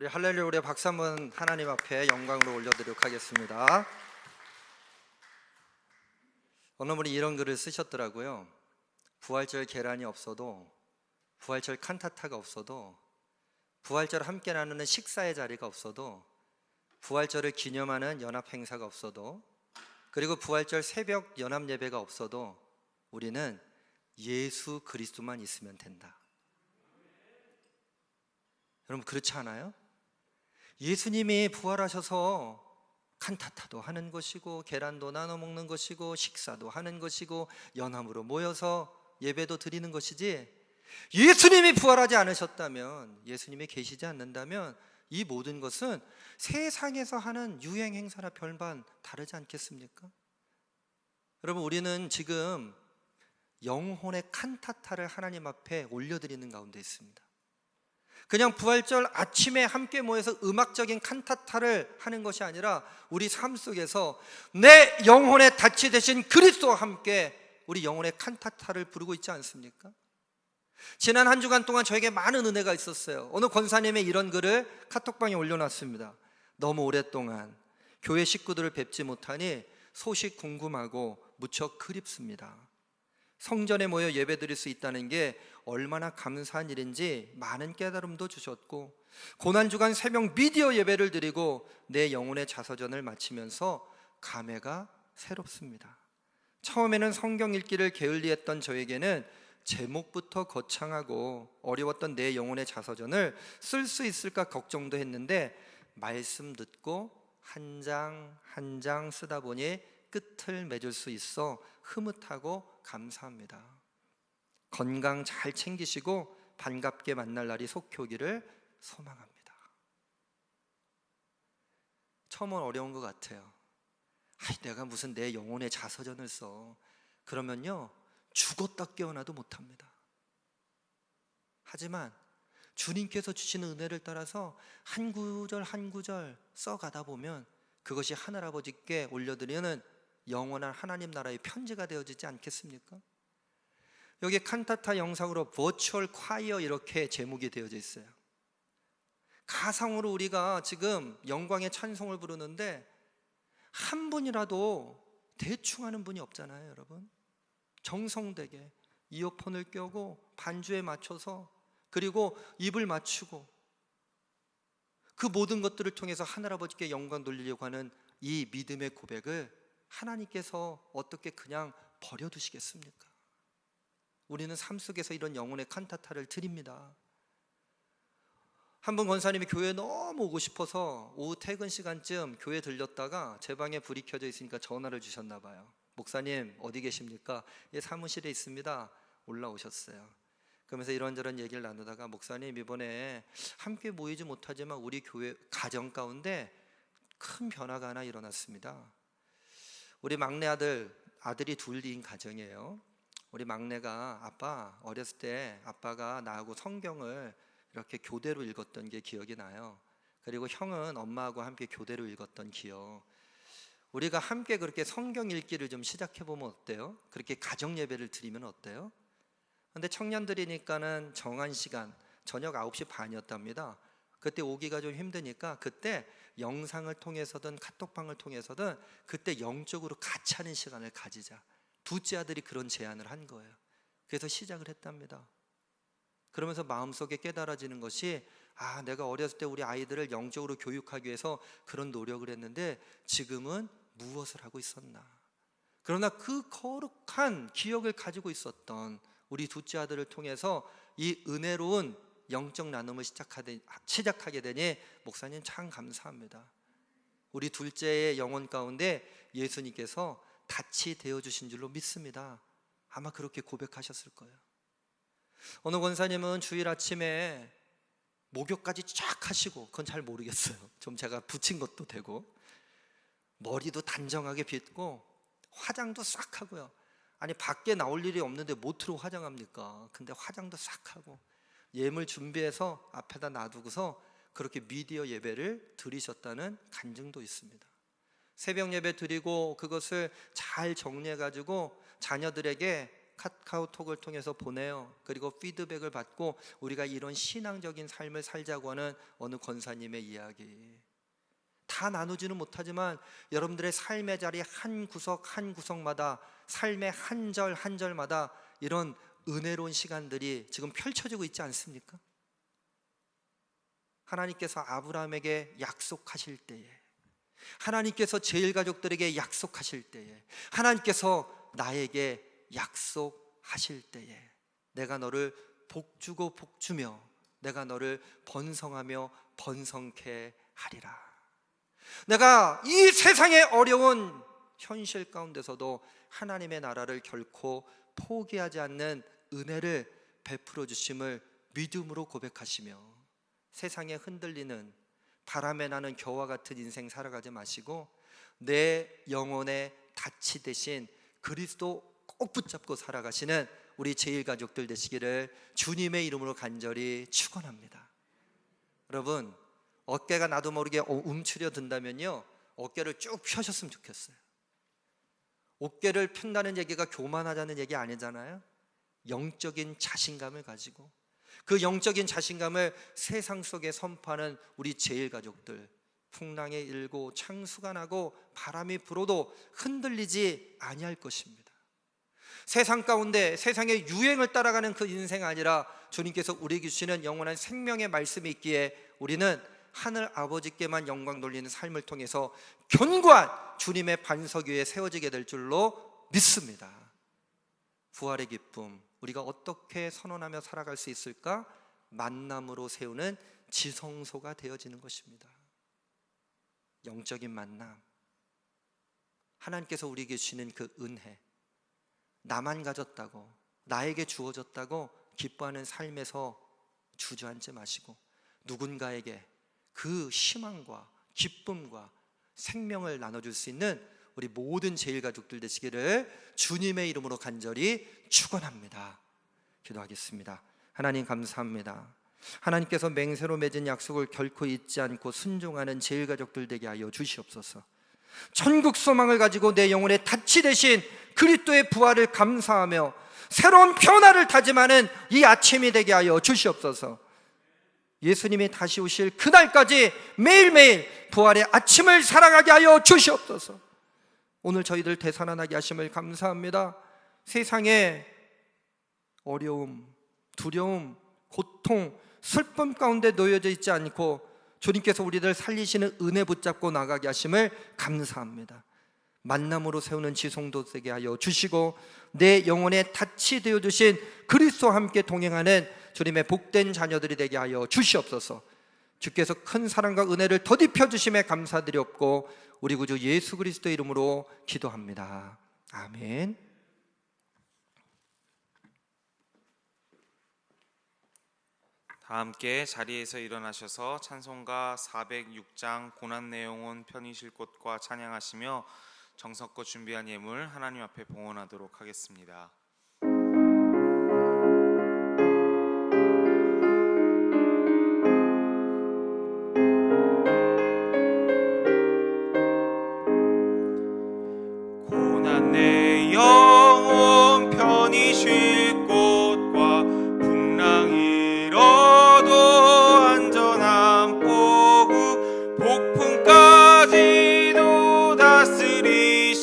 D: 우리 할렐루야, 우리 박수 한번 하나님 앞에 영광으로 올려드리도록 하겠습니다. 어느 분이 이런 글을 쓰셨더라고요. 부활절 계란이 없어도, 부활절 칸타타가 없어도, 부활절 함께 나누는 식사의 자리가 없어도, 부활절을 기념하는 연합 행사가 없어도, 그리고 부활절 새벽 연합 예배가 없어도 우리는 예수 그리스도만 있으면 된다. 여러분, 그렇지 않아요? 예수님이 부활하셔서 칸타타도 하는 것이고, 계란도 나눠 먹는 것이고, 식사도 하는 것이고, 연합으로 모여서 예배도 드리는 것이지, 예수님이 부활하지 않으셨다면, 예수님이 계시지 않는다면 이 모든 것은 세상에서 하는 유행 행사나 별반 다르지 않겠습니까? 여러분, 우리는 지금 영혼의 칸타타를 하나님 앞에 올려드리는 가운데 있습니다. 그냥 부활절 아침에 함께 모여서 음악적인 칸타타를 하는 것이 아니라 우리 삶 속에서 내 영혼의 닻이 되신 그리스도와 함께 우리 영혼의 칸타타를 부르고 있지 않습니까? 지난 한 주간 동안 저에게 많은 은혜가 있었어요. 어느 권사님의 이런 글을 카톡방에 올려놨습니다. 너무 오랫동안 교회 식구들을 뵙지 못하니 소식 궁금하고 무척 그립습니다. 성전에 모여 예배드릴 수 있다는 게 얼마나 감사한 일인지 많은 깨달음도 주셨고, 고난주간 새벽 미디어 예배를 드리고 내 영혼의 자서전을 마치면서 감회가 새롭습니다. 처음에는 성경 읽기를 게을리했던 저에게는 제목부터 거창하고 어려웠던 내 영혼의 자서전을 쓸 수 있을까 걱정도 했는데, 말씀 듣고 한 장 한 장 쓰다 보니 끝을 맺을 수 있어 흐뭇하고 감사합니다. 건강 잘 챙기시고 반갑게 만날 날이 속히 오기를 소망합니다. 처음은 어려운 것 같아요. 내가 무슨 내 영혼의 자서전을 써. 그러면요, 죽었다 깨어나도 못합니다. 하지만 주님께서 주시는 은혜를 따라서 한 구절 한 구절 써가다 보면 그것이 하늘아버지께 올려드리는 영원한 하나님 나라의 편지가 되어지지 않겠습니까? 여기 칸타타 영상으로 버추얼 콰이어 이렇게 제목이 되어져 있어요. 가상으로 우리가 지금 영광의 찬송을 부르는데 한 분이라도 대충 하는 분이 없잖아요, 여러분. 정성되게 이어폰을 껴고 반주에 맞춰서, 그리고 입을 맞추고 그 모든 것들을 통해서 하늘아버지께 영광 돌리려고 하는 이 믿음의 고백을 하나님께서 어떻게 그냥 버려두시겠습니까? 우리는 삶 속에서 이런 영혼의 칸타타를 드립니다. 한 분 권사님이 교회에 너무 오고 싶어서 오후 퇴근 시간쯤 교회 들렸다가 제 방에 불이 켜져 있으니까 전화를 주셨나 봐요. 목사님 어디 계십니까? 예, 사무실에 있습니다. 올라오셨어요. 그러면서 이런저런 얘기를 나누다가, 목사님 이번에 함께 모이지 못하지만 우리 교회 가정 가운데 큰 변화가 하나 일어났습니다. 우리 막내 아들이 둘인 가정이에요. 우리 막내가, 아빠 어렸을 때 아빠가 나하고 성경을 이렇게 교대로 읽었던 게 기억이 나요. 그리고 형은 엄마하고 함께 교대로 읽었던 기억. 우리가 함께 그렇게 성경 읽기를 좀 시작해보면 어때요? 그렇게 가정 예배를 드리면 어때요? 근데 청년들이니까는 정한 시간, 저녁 9시 반이었답니다. 그때 오기가 좀 힘드니까 그때 영상을 통해서든 카톡방을 통해서든 그때 영적으로 같이 하는 시간을 가지자. 둘째 아들이 그런 제안을 한 거예요. 그래서 시작을 했답니다. 그러면서 마음속에 깨달아지는 것이, 내가 어렸을 때 우리 아이들을 영적으로 교육하기 위해서 그런 노력을 했는데 지금은 무엇을 하고 있었나. 그러나 그 거룩한 기억을 가지고 있었던 우리 둘째 아들을 통해서 이 은혜로운 영적 나눔을 시작하게 되니 목사님 참 감사합니다. 우리 둘째의 영혼 가운데 예수님께서 닻이 되어주신 줄로 믿습니다. 아마 그렇게 고백하셨을 거예요. 어느 권사님은 주일 아침에 목욕까지 쫙 하시고, 그건 잘 모르겠어요. 좀 제가 붙인 것도 되고, 머리도 단정하게 빗고 화장도 싹 하고요. 아니 밖에 나올 일이 없는데 모트로 화장합니까? 근데 화장도 싹 하고 예물 준비해서 앞에다 놔두고서 그렇게 미디어 예배를 드리셨다는 간증도 있습니다. 새벽 예배 드리고 그것을 잘 정리해 가지고 자녀들에게 카카오톡을 통해서 보내요. 그리고 피드백을 받고 우리가 이런 신앙적인 삶을 살자고 하는 어느 권사님의 이야기, 다 나누지는 못하지만 여러분들의 삶의 자리 한 구석 한 구석마다, 삶의 한 절 한 절마다 이런 은혜로운 시간들이 지금 펼쳐지고 있지 않습니까? 하나님께서 아브라함에게 약속하실 때에, 하나님께서 제일가족들에게 약속하실 때에, 하나님께서 나에게 약속하실 때에 내가 너를 복주고 복주며 내가 너를 번성하며 번성케 하리라. 내가 이 세상의 어려운 현실 가운데서도 하나님의 나라를 결코 포기하지 않는 은혜를 베풀어 주심을 믿음으로 고백하시며, 세상에 흔들리는 바람에 나는 겨와 같은 인생 살아가지 마시고 내 영혼의 다치 대신 그리스도 꼭 붙잡고 살아가시는 우리 제일가족들 되시기를 주님의 이름으로 간절히 축원합니다. 여러분, 어깨가 나도 모르게 움츠려 든다면요, 어깨를 쭉 펴셨으면 좋겠어요. 어깨를 편다는 얘기가 교만하자는 얘기 아니잖아요. 영적인 자신감을 가지고 그 영적인 자신감을 세상 속에 선포하는 우리 제일가족들, 풍랑에 일고 창수가 나고 바람이 불어도 흔들리지 아니할 것입니다. 세상 가운데 세상의 유행을 따라가는 그 인생 아니라 주님께서 우리에게 주시는 영원한 생명의 말씀이 있기에 우리는 하늘 아버지께만 영광 돌리는 삶을 통해서 견고한 주님의 반석 위에 세워지게 될 줄로 믿습니다. 부활의 기쁨, 우리가 어떻게 선언하며 살아갈 수 있을까? 만남으로 세우는 지성소가 되어지는 것입니다. 영적인 만남, 하나님께서 우리에게 주시는 그 은혜, 나만 가졌다고, 나에게 주어졌다고 기뻐하는 삶에서 주저앉지 마시고 누군가에게 그 희망과 기쁨과 생명을 나눠줄 수 있는 우리 모든 제일가족들 되시기를 주님의 이름으로 간절히 축원합니다. 기도하겠습니다. 하나님 감사합니다. 하나님께서 맹세로 맺은 약속을 결코 잊지 않고 순종하는 제일가족들 되게 하여 주시옵소서. 천국 소망을 가지고 내 영혼의 다치 대신 그리스도의 부활을 감사하며 새로운 변화를 다짐하는 이 아침이 되게 하여 주시옵소서. 예수님이 다시 오실 그날까지 매일매일 부활의 아침을 살아가게 하여 주시옵소서. 오늘 저희들 되살아나게 하심을 감사합니다. 세상에 어려움, 두려움, 고통, 슬픔 가운데 놓여져 있지 않고 주님께서 우리를 살리시는 은혜 붙잡고 나가게 하심을 감사합니다. 만남으로 세우는 지성도 되게 하여 주시고 내 영혼의 닻이 되어주신 그리스도와 함께 동행하는 주님의 복된 자녀들이 되게 하여 주시옵소서. 주께서 큰 사랑과 은혜를 더딥혀 주심에 감사드리옵고 우리 구주 예수 그리스도의 이름으로 기도합니다. 아멘.
A: 다 함께 자리에서 일어나셔서 찬송가 406장 고난 내용은 편히쉴 곳과 찬양하시며 정성껏 준비한 예물 하나님 앞에 봉헌하도록 하겠습니다. 고난 내 영혼 편히 쉴 곳과 풍랑이 일어도 안전한 포구 폭풍까지도 다스리시는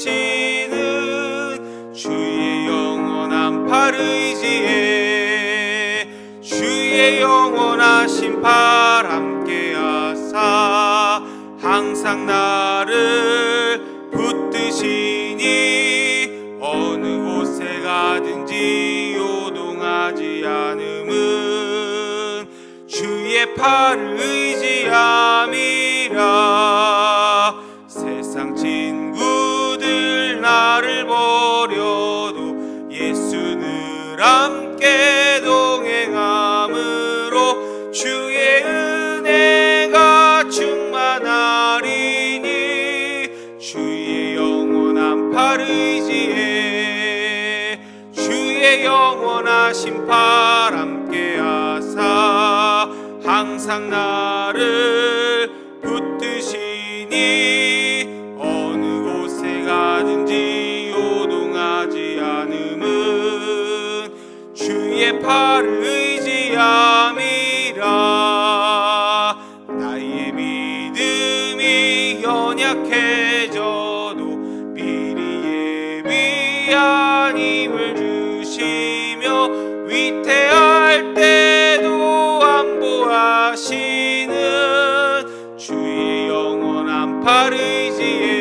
A: 주의 영원한 팔 의지에 주의 영원하신 팔 함께하사 항상 나를 붙드시니 어느 곳에 가든지 요동하지 않음은 주의 팔을 의지함이라. 세상 친구들 나를 버려도 예수는 함께 동행함으로 주의 은혜가 충만하리니 주의 영원한 팔 의지에 주의 영원하신 팔 함께하사 항상 나를 붙드시니 어느 곳에 가든지 요동하지 않음은 팔을 의지함이라. 나의 믿음이 연약해져도 미리 예비한 힘을 주시며 위태할 때도 안보하시는 주의 영원한 팔 의지에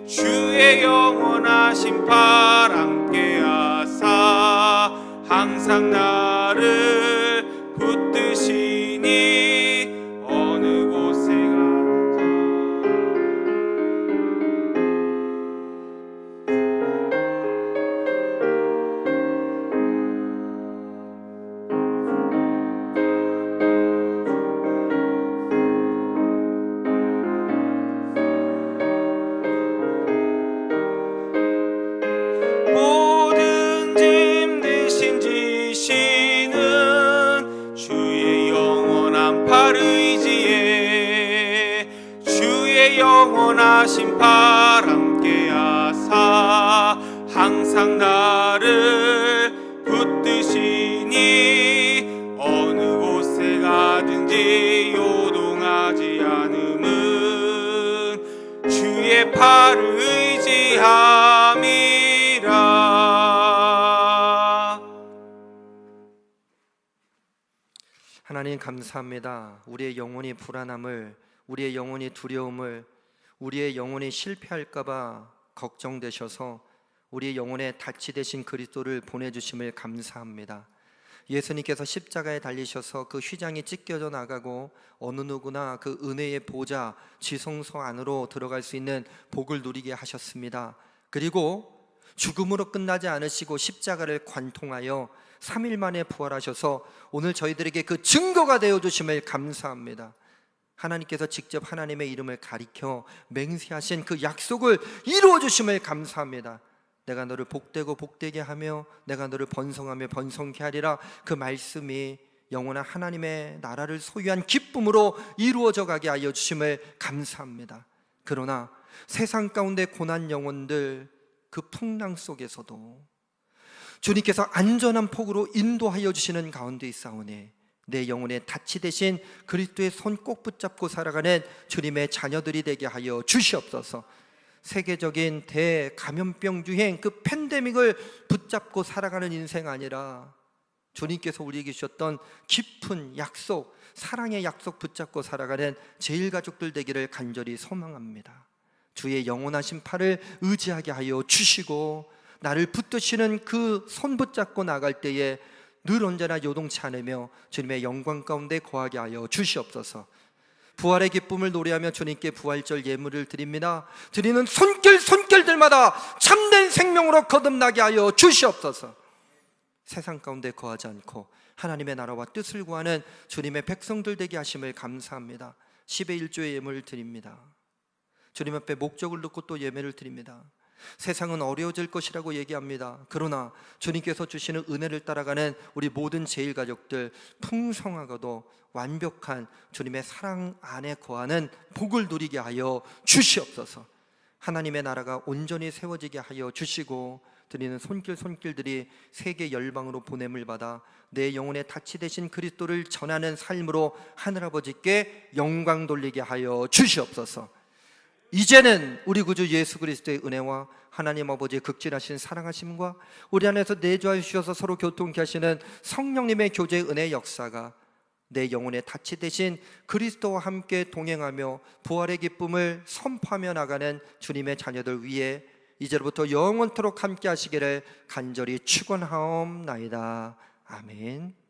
A: 주의 영원하신 팔 함께하사 항상 나를 붙드시니 어느 곳에 모든 짐 대신 지시는 주의 영원한 팔 의지에 주의 영원하신 팔 함께하사 항상 나를 붙드시니 어느 곳에 가든지 요동하지 않음은 주의 팔을 의지함이라.
D: 하나님 감사합니다. 우리의 영혼이 불안함을, 우리의 영혼이 두려움을, 우리의 영혼이 실패할까봐 걱정되셔서 우리의 영혼에 닻이 되신 그리스도를 보내주심을 감사합니다. 예수님께서 십자가에 달리셔서 그 휘장이 찢겨져 나가고 어느 누구나 그 은혜의 보좌 지성소 안으로 들어갈 수 있는 복을 누리게 하셨습니다. 그리고 죽음으로 끝나지 않으시고 십자가를 관통하여 3일 만에 부활하셔서 오늘 저희들에게 그 증거가 되어주심을 감사합니다. 하나님께서 직접 하나님의 이름을 가리켜 맹세하신 그 약속을 이루어주심을 감사합니다. 내가 너를 복되고 복되게 하며 내가 너를 번성하며 번성케 하리라. 그 말씀이 영원한 하나님의 나라를 소유한 기쁨으로 이루어져 가게 하여 주심을 감사합니다. 그러나 세상 가운데 고난 영혼들 그 풍랑 속에서도 주님께서 안전한 폭으로 인도하여 주시는 가운데 있사오니 내 영혼의 닻이 되신 그리스도의 손 꼭 붙잡고 살아가는 주님의 자녀들이 되게 하여 주시옵소서. 세계적인 대감염병 유행 그 팬데믹을 붙잡고 살아가는 인생 아니라 주님께서 우리에게 주셨던 깊은 약속, 사랑의 약속 붙잡고 살아가는 제일가족들 되기를 간절히 소망합니다. 주의 영원하신 팔을 의지하게 하여 주시고 나를 붙드시는 그 손 붙잡고 나갈 때에 늘 언제나 요동치 않으며 주님의 영광 가운데 거하게 하여 주시옵소서. 부활의 기쁨을 노래하며 주님께 부활절 예물을 드립니다. 드리는 손길들마다 참된 생명으로 거듭나게 하여 주시옵소서. 세상 가운데 거하지 않고 하나님의 나라와 뜻을 구하는 주님의 백성들 되게 하심을 감사합니다. 10의 1조의 예물을 드립니다. 주님 앞에 목적을 놓고 또 예배를 드립니다. 세상은 어려워질 것이라고 얘기합니다. 그러나 주님께서 주시는 은혜를 따라가는 우리 모든 제일가족들 풍성하고도 완벽한 주님의 사랑 안에 거하는 복을 누리게 하여 주시옵소서. 하나님의 나라가 온전히 세워지게 하여 주시고 드리는 손길들이 세계 열방으로 보냄을 받아 내 영혼의 닻이 되신 그리스도를 전하는 삶으로 하늘아버지께 영광 돌리게 하여 주시옵소서. 이제는 우리 구주 예수 그리스도의 은혜와 하나님 아버지의 극진하신 사랑하심과 우리 안에서 내주하여 주셔서 서로 교통케 하시는 성령님의 교제의 은혜의 역사가 내 영혼의 닻이 되신 그리스도와 함께 동행하며 부활의 기쁨을 선포하며 나가는 주님의 자녀들 위에 이제부터 영원토록 함께 하시기를 간절히 축원하옵나이다. 아멘.